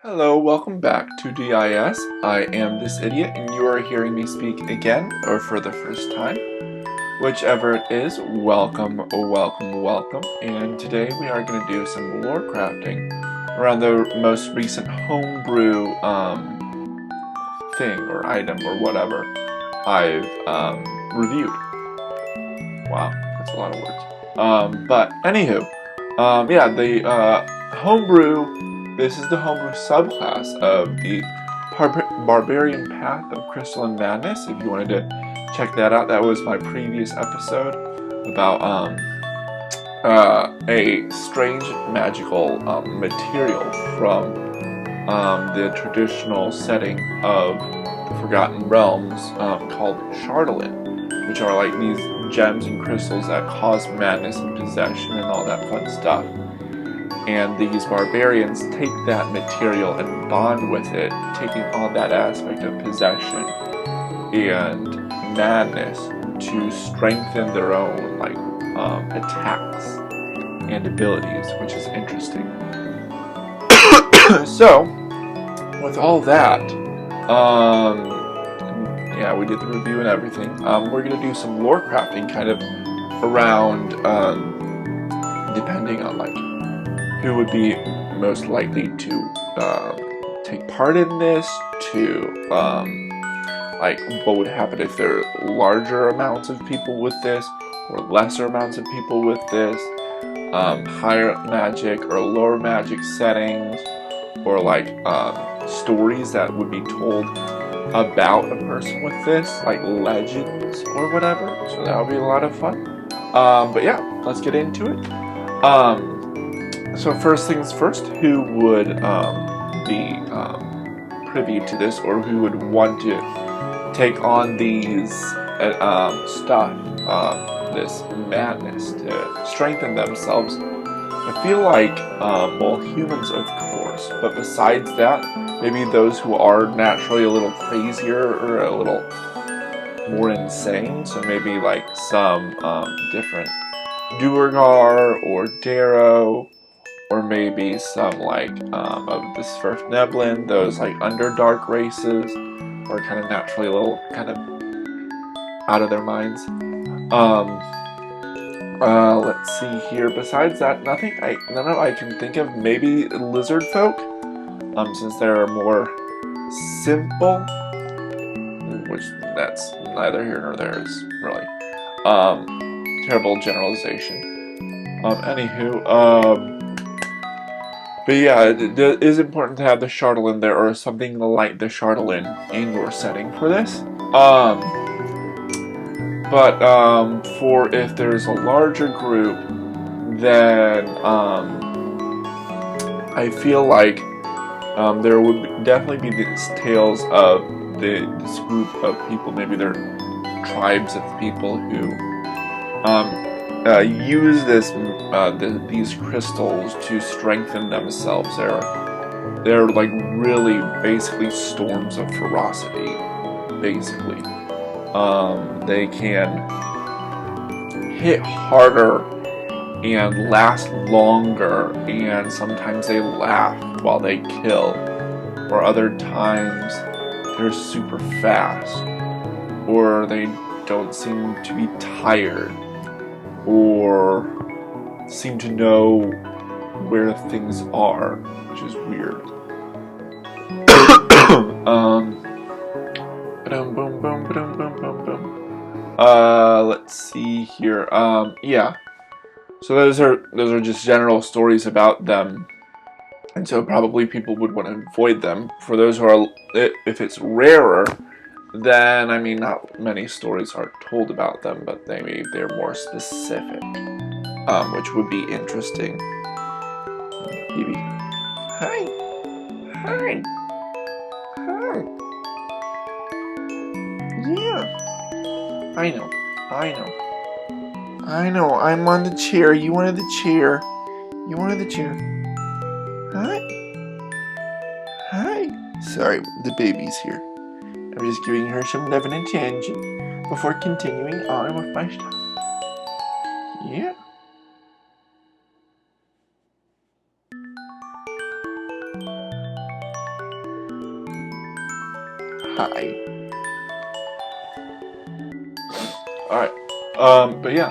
Hello, welcome back to DIS. I am this idiot, and you are hearing me speak again, or for the first time. Whichever it is, welcome, welcome, welcome. And today we are going to do some lore crafting around the most recent homebrew thing, or item, or whatever I've reviewed. Wow, that's a lot of words. But anywho, yeah, the homebrew. This is the homebrew subclass of the Barbarian Path of Crystalline Madness. If you wanted to check that out, that was my previous episode about a strange magical material from the traditional setting of the Forgotten Realms called Chatelaine, which are like these gems and crystals that cause madness and possession and all that fun stuff. And these barbarians take that material and bond with it, taking on that aspect of possession and madness to strengthen their own attacks and abilities, which is interesting. So, with all that, yeah, we did the review and everything. We're going to do some lore crafting kind of around, depending on who would be most likely to take part in this, what would happen if there are larger amounts of people with this, or lesser amounts of people with this, higher magic or lower magic settings, or stories that would be told about a person with this, like legends or whatever. So that would be a lot of fun. But yeah, let's get into it. So first things first, who would be privy to this, or who would want to take on these this madness to strengthen themselves? I feel like, well, humans of course, but besides that, maybe those who are naturally a little crazier or a little more insane, so maybe some different Duergar or Darrow, or maybe some of the Sverfneblin, those Underdark races, or kind of naturally a little kind of out of their minds. Let's see here. Besides that, none of I can think of. Maybe lizard folk, since they're more simple, which that's neither here nor there, is really terrible generalization. But yeah, it is important to have the Chatelaine there, or something like the Chatelaine in your setting for this. But for if there's a larger group, then I feel like there would definitely be these tales of this group of people. Maybe they're tribes of people who use these crystals to strengthen themselves. They're really basically storms of ferocity. Basically, they can hit harder and last longer, and sometimes they laugh while they kill, or other times they're super fast, or they don't seem to be tired, or seem to know where things are, which is weird. Let's see here. Yeah. So those are just general stories about them, and so probably people would want to avoid them. For those who are, if it's rarer, then I mean, not many stories are told about them, but they're more specific, which would be interesting. Maybe. Hi. Hi. Hi. Yeah. I know. I'm on the chair. You wanted the chair. Hi. Hi. Sorry, the baby's here. I'm just giving her some love and attention before continuing on with my stuff. Yeah. Hi. Alright. But yeah.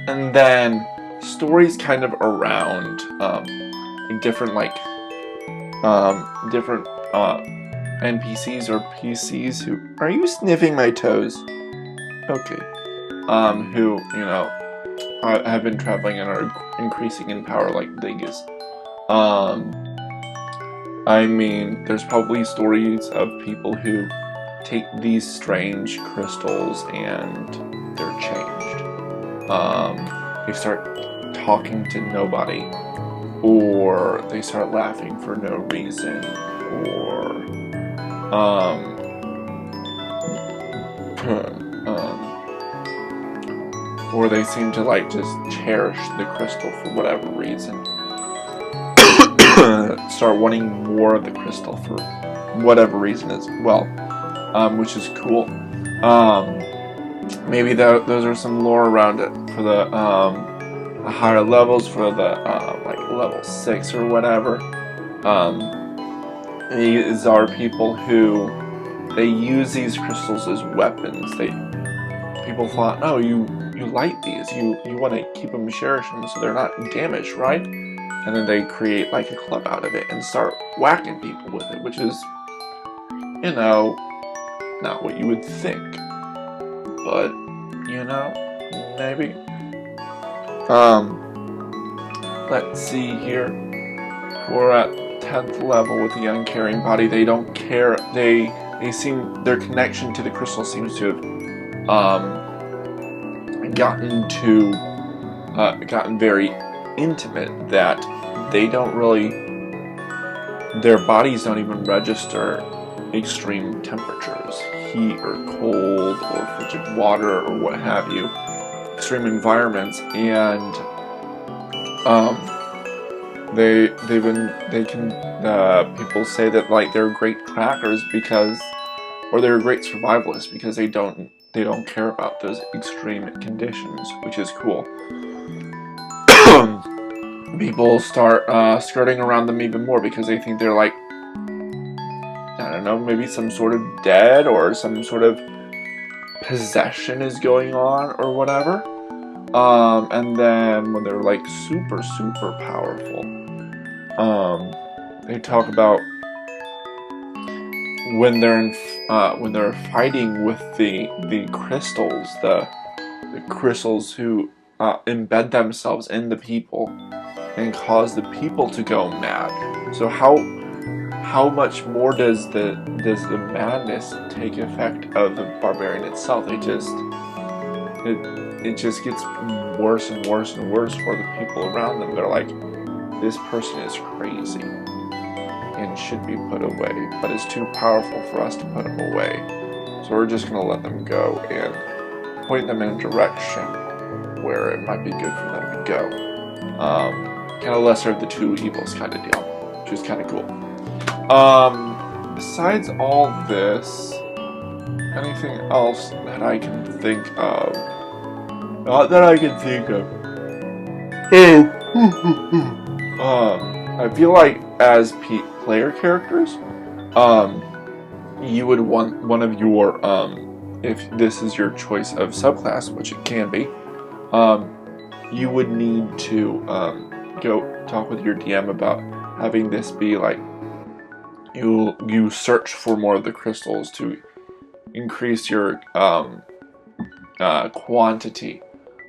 And then stories kind of around, different, different, NPCs or PCs who... Are you sniffing my toes? Okay. Who, you know, have been traveling and are increasing in power like Vegas. I mean, there's probably stories of people who take these strange crystals and they're changed. They start talking to nobody, or they start laughing for no reason, or they seem to like just cherish the crystal for whatever reason. Start wanting more of the crystal for whatever reason as well, which is cool. Maybe those are some lore around it for the higher levels, for the like level 6 or whatever. These are people who they use these crystals as weapons. People thought, oh, you light these, you want to keep them cherished so they're not damaged, right? And then they create like a club out of it and start whacking people with it, which is, you know, not what you would think. But, you know, maybe. Let's see here. We're at 10th level with the uncaring body. They don't care. They seem, their connection to the crystal seems to have gotten very intimate, that they don't really, their bodies don't even register extreme temperatures, heat or cold or frigid water or what have you, extreme environments, and people say that like they're great trackers because, or they're great survivalists because they don't care about those extreme conditions, which is cool. People start skirting around them even more because they think they're like, I don't know, maybe some sort of dead or some sort of possession is going on or whatever. And then when they're like super, super powerful, they talk about when they're fighting with the crystals, the crystals who embed themselves in the people and cause the people to go mad. So how much more does the madness take effect of the barbarian itself? It just gets worse and worse and worse for the people around them. They're like, this person is crazy and should be put away, but it's too powerful for us to put them away. So we're just going to let them go and point them in a direction where it might be good for them to go. Kind of lesser of the two evils kind of deal, which is kind of cool. Besides all this, anything else that I can think of? Not that I can think of. I feel like as player characters, you would want one of your, if this is your choice of subclass, which it can be, you would need to go talk with your DM about having this be like, you search for more of the crystals to increase your quantity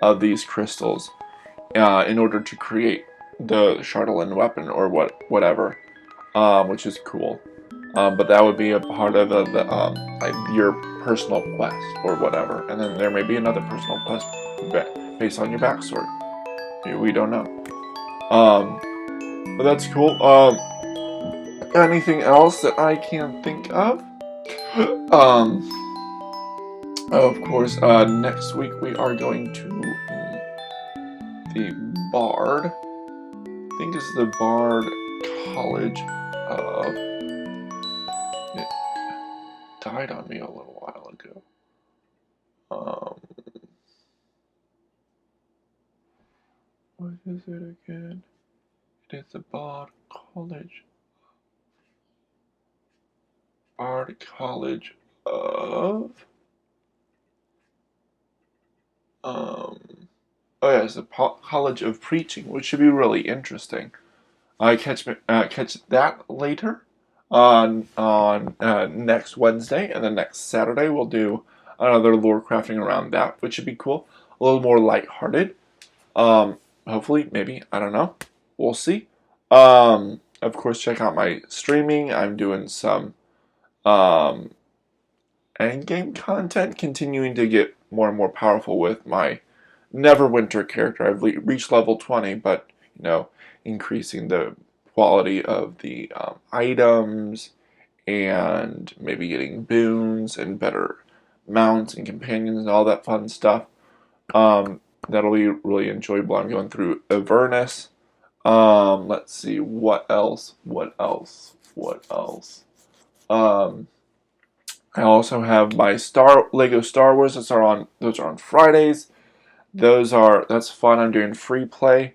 of these crystals in order to create the Chatelaine weapon or whatever, which is cool. But that would be a part of like your personal quest or whatever, and then there may be another personal quest based on your backstory. We don't know. But that's cool. Anything else that I can think of? Of course, next week we are going to the Bard. I think it's the Bard College of... It died on me a little while ago. What is it again? It is the Bard College. Bard College of oh yeah, it's the College of Preaching, which should be really interesting. I catch that later on next Wednesday, and then next Saturday we'll do another lore crafting around that, which should be cool. A little more lighthearted. Hopefully, maybe, I don't know. We'll see. Of course, check out my streaming. I'm doing some um, endgame content, continuing to get more and more powerful with my Neverwinter character. I've reached level 20, but, increasing the quality of the items and maybe getting boons and better mounts and companions and all that fun stuff. That'll be really enjoyable. I'm going through Avernus. Let's see, what else? What else? Um, I also have my Lego Star Wars. Those are on Fridays. That's fun. I'm doing free play.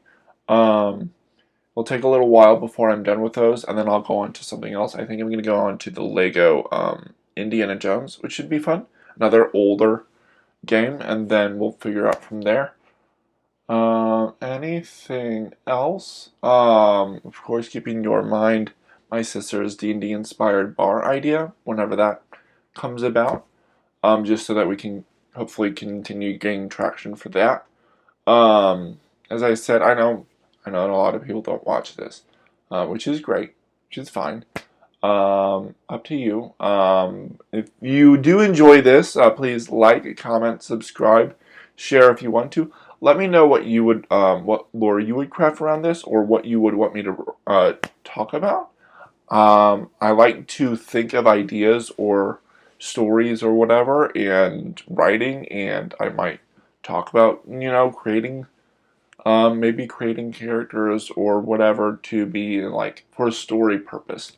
It'll take a little while before I'm done with those, and then I'll go on to something else. I think I'm going to go on to the Lego Indiana Jones, which should be fun. Another older game, and then we'll figure out from there. Anything else? Of course, keeping your mind my sister's D&D inspired bar idea whenever that comes about, just so that we can hopefully continue gaining traction for that. As I said, I know a lot of people don't watch this, which is great, which is fine. Up to you. If you do enjoy this, please like, comment, subscribe, share if you want to. Let me know what lore you would craft around this, or what you would want me to talk about. I like to think of ideas or stories or whatever and writing, and I might talk about maybe creating characters or whatever to be for a story purpose,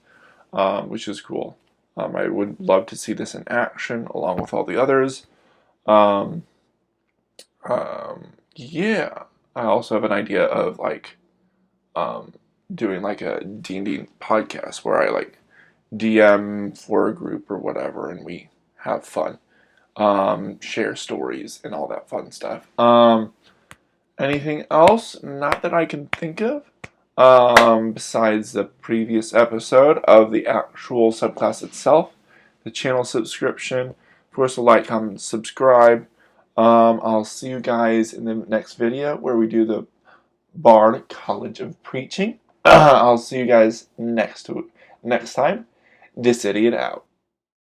which is cool. I would love to see this in action along with all the others. Yeah, I also have an idea of doing a D&D podcast where I DM for a group or whatever, and we have fun, share stories and all that fun stuff. Anything else? Not that I can think of. Besides the previous episode of the actual subclass itself, the channel subscription, of course, like, comment, subscribe. I'll see you guys in the next video where we do the Bard College of Preaching. I'll see you guys next time. This idiot out.